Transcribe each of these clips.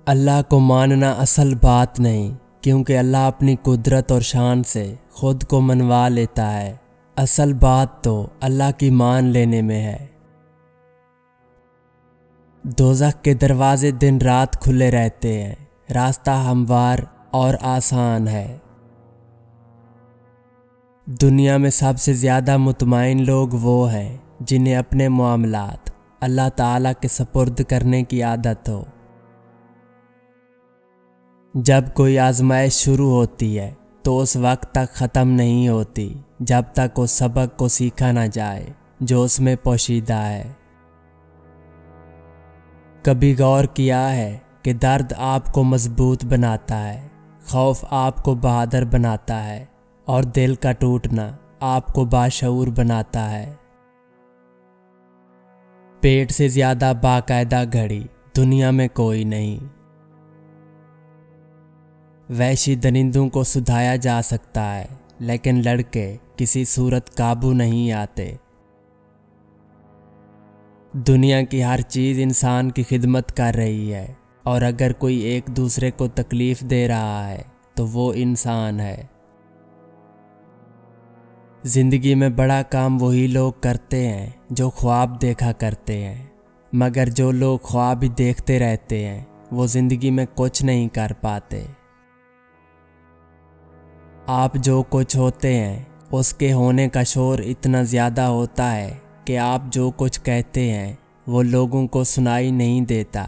اللہ کو ماننا اصل بات نہیں، کیونکہ اللہ اپنی قدرت اور شان سے خود کو منوا لیتا ہے۔ اصل بات تو اللہ کی مان لینے میں ہے۔ دوزخ کے دروازے دن رات کھلے رہتے ہیں، راستہ ہموار اور آسان ہے۔ دنیا میں سب سے زیادہ مطمئن لوگ وہ ہیں جنہیں اپنے معاملات اللہ تعالیٰ کے سپرد کرنے کی عادت ہو۔ جب کوئی آزمائش شروع ہوتی ہے تو اس وقت تک ختم نہیں ہوتی جب تک اس سبق کو سیکھا نہ جائے جو اس میں پوشیدہ ہے۔ کبھی غور کیا ہے کہ درد آپ کو مضبوط بناتا ہے، خوف آپ کو بہادر بناتا ہے اور دل کا ٹوٹنا آپ کو باشعور بناتا ہے۔ پیٹ سے زیادہ باقاعدہ گھڑی دنیا میں کوئی نہیں۔ وحشی درندوں کو سدھایا جا سکتا ہے، لیکن لڑکے کسی صورت قابو نہیں آتے۔ دنیا کی ہر چیز انسان کی خدمت کر رہی ہے، اور اگر کوئی ایک دوسرے کو تکلیف دے رہا ہے تو وہ انسان ہے۔ زندگی میں بڑا کام وہی لوگ کرتے ہیں جو خواب دیکھا کرتے ہیں، مگر جو لوگ خواب ہی دیکھتے رہتے ہیں وہ زندگی میں کچھ نہیں کر پاتے۔ آپ جو کچھ ہوتے ہیں اس کے ہونے کا شور اتنا زیادہ ہوتا ہے کہ آپ جو کچھ کہتے ہیں وہ لوگوں کو سنائی نہیں دیتا۔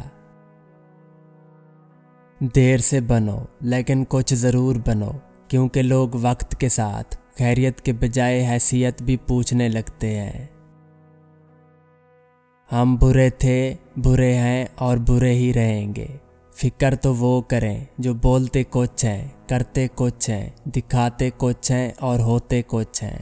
دیر سے بنو لیکن کچھ ضرور بنو، کیونکہ لوگ وقت کے ساتھ خیریت کے بجائے حیثیت بھی پوچھنے لگتے ہیں۔ ہم برے تھے، برے ہیں اور برے ہی رہیں گے۔ فکر تو وہ کریں جو بولتے کچھ ہیں، کرتے کچھ ہیں، دکھاتے کچھ ہیں اور ہوتے کچھ ہیں۔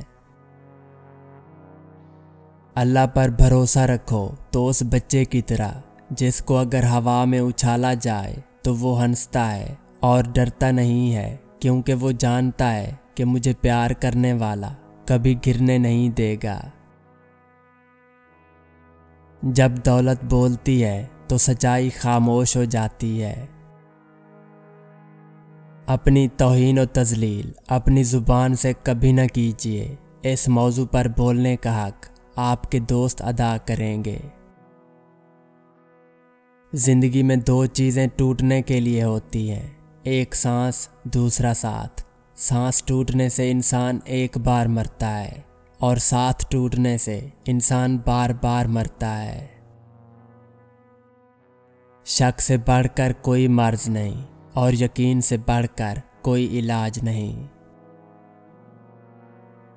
اللہ پر بھروسہ رکھو تو اس بچے کی طرح جس کو اگر ہوا میں اچھالا جائے تو وہ ہنستا ہے اور ڈرتا نہیں ہے، کیونکہ وہ جانتا ہے کہ مجھے پیار کرنے والا کبھی گرنے نہیں دے گا۔ جب دولت بولتی ہے تو سچائی خاموش ہو جاتی ہے۔ اپنی توہین و تذلیل اپنی زبان سے کبھی نہ کیجیے، اس موضوع پر بولنے کا حق آپ کے دوست ادا کریں گے۔ زندگی میں دو چیزیں ٹوٹنے کے لیے ہوتی ہیں، ایک سانس، دوسرا ساتھ۔ سانس ٹوٹنے سے انسان ایک بار مرتا ہے اور ساتھ ٹوٹنے سے انسان بار بار مرتا ہے۔ شک سے بڑھ کر کوئی مرض نہیں اور یقین سے بڑھ کر کوئی علاج نہیں۔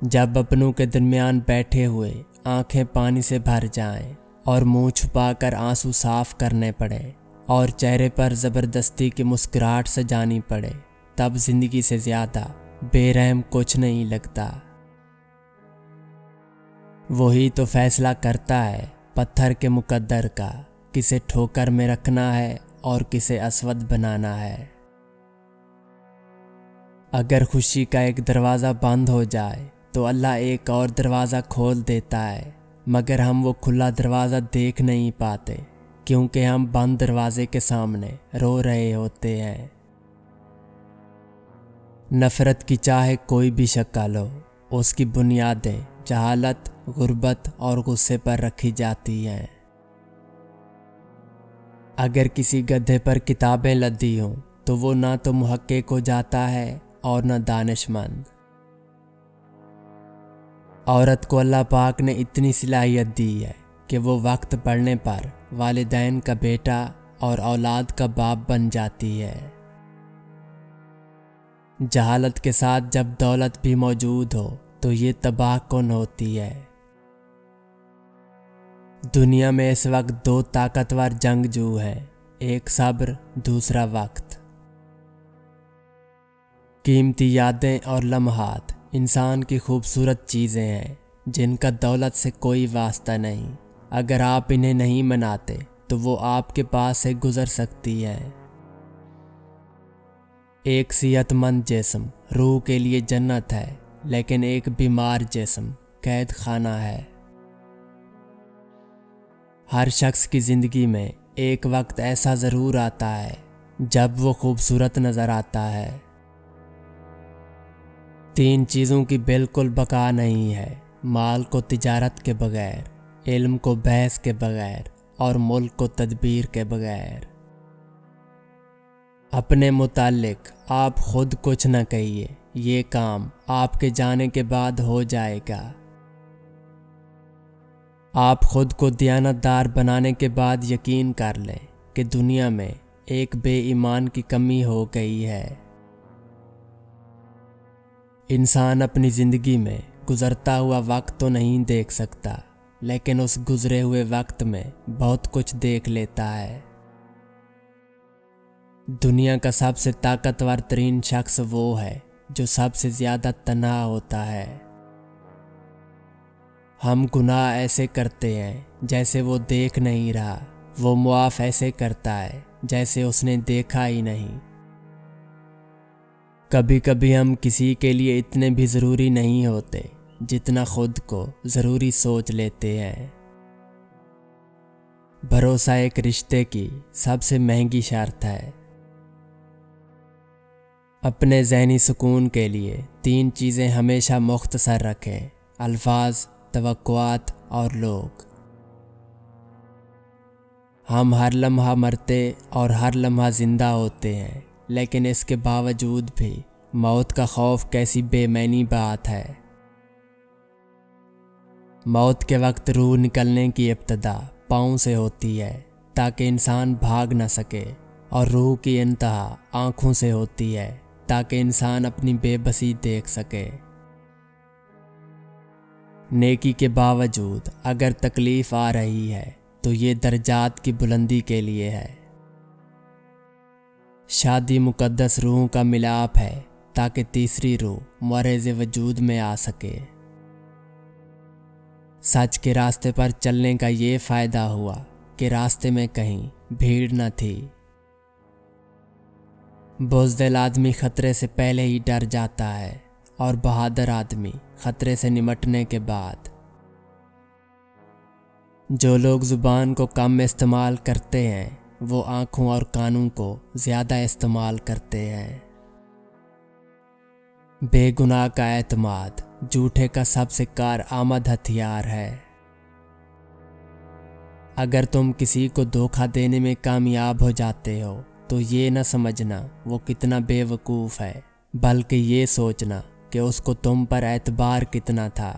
جب اپنوں کے درمیان بیٹھے ہوئے آنکھیں پانی سے بھر جائیں اور منہ چھپا کر آنسو صاف کرنے پڑے اور چہرے پر زبردستی کی مسکراہٹ سجانی پڑے، تب زندگی سے زیادہ بے رحم کچھ نہیں لگتا۔ وہی تو فیصلہ کرتا ہے پتھر کے مقدر کا، کسے ٹھوکر میں رکھنا ہے اور کسے اسود بنانا ہے۔ اگر خوشی کا ایک دروازہ بند ہو جائے تو اللہ ایک اور دروازہ کھول دیتا ہے، مگر ہم وہ کھلا دروازہ دیکھ نہیں پاتے، کیونکہ ہم بند دروازے کے سامنے رو رہے ہوتے ہیں۔ نفرت کی چاہے کوئی بھی شکل ہو، اس کی بنیادیں جہالت، غربت اور غصے پر رکھی جاتی ہیں۔ اگر کسی گدھے پر کتابیں لدی ہوں تو وہ نہ تو محقق ہو جاتا ہے اور نہ دانش مند۔ عورت کو اللہ پاک نے اتنی صلاحیت دی ہے کہ وہ وقت پڑنے پر والدین کا بیٹا اور اولاد کا باپ بن جاتی ہے۔ جہالت کے ساتھ جب دولت بھی موجود ہو تو یہ تباہ کن ہوتی ہے۔ دنیا میں اس وقت دو طاقتور جنگجو ہیں، ایک صبر، دوسرا وقت۔ قیمتی یادیں اور لمحات انسان کی خوبصورت چیزیں ہیں جن کا دولت سے کوئی واسطہ نہیں۔ اگر آپ انہیں نہیں مناتے تو وہ آپ کے پاس سے گزر سکتی ہیں۔ ایک صحت مند جسم روح کے لیے جنت ہے، لیکن ایک بیمار جسم قید خانہ ہے۔ ہر شخص کی زندگی میں ایک وقت ایسا ضرور آتا ہے جب وہ خوبصورت نظر آتا ہے۔ 3 چیزوں کی بالکل بقا نہیں ہے: مال کو تجارت کے بغیر، علم کو بحث کے بغیر، اور ملک کو تدبیر کے بغیر۔ اپنے متعلق آپ خود کچھ نہ کہیے، یہ کام آپ کے جانے کے بعد ہو جائے گا۔ آپ خود کو دیانتدار بنانے کے بعد یقین کر لیں کہ دنیا میں ایک بے ایمان کی کمی ہو گئی ہے۔ انسان اپنی زندگی میں گزرتا ہوا وقت تو نہیں دیکھ سکتا، لیکن اس گزرے ہوئے وقت میں بہت کچھ دیکھ لیتا ہے۔ دنیا کا سب سے طاقتور ترین شخص وہ ہے جو سب سے زیادہ تنہا ہوتا ہے۔ ہم گناہ ایسے کرتے ہیں جیسے وہ دیکھ نہیں رہا، وہ معاف ایسے کرتا ہے جیسے اس نے دیکھا ہی نہیں۔ کبھی کبھی ہم کسی کے لیے اتنے بھی ضروری نہیں ہوتے جتنا خود کو ضروری سوچ لیتے ہیں۔ بھروسہ ایک رشتے کی سب سے مہنگی شرط ہے۔ اپنے ذہنی سکون کے لیے 3 چیزیں ہمیشہ مختصر رکھیں: الفاظ، توقعات اور لوگ۔ ہم ہر لمحہ مرتے اور ہر لمحہ زندہ ہوتے ہیں، لیکن اس کے باوجود بھی موت کا خوف کیسی بے معنی بات ہے۔ موت کے وقت روح نکلنے کی ابتدا پاؤں سے ہوتی ہے تاکہ انسان بھاگ نہ سکے، اور روح کی انتہا آنکھوں سے ہوتی ہے تاکہ انسان اپنی بے بسی دیکھ سکے۔ نیکی کے باوجود اگر تکلیف آ رہی ہے تو یہ درجات کی بلندی کے لیے ہے۔ شادی مقدس روحوں کا ملاپ ہے تاکہ تیسری روح معرض وجود میں آ سکے۔ سچ کے راستے پر چلنے کا یہ فائدہ ہوا کہ راستے میں کہیں بھیڑ نہ تھی۔ بزدل آدمی خطرے سے پہلے ہی ڈر جاتا ہے، اور بہادر آدمی خطرے سے نمٹنے کے بعد۔ جو لوگ زبان کو کم استعمال کرتے ہیں وہ آنکھوں اور کانوں کو زیادہ استعمال کرتے ہیں۔ بے گناہ کا اعتماد جھوٹے کا سب سے کارآمد ہتھیار ہے۔ اگر تم کسی کو دھوکہ دینے میں کامیاب ہو جاتے ہو تو یہ نہ سمجھنا وہ کتنا بے وقوف ہے، بلکہ یہ سوچنا کہ اس کو تم پر اعتبار کتنا تھا۔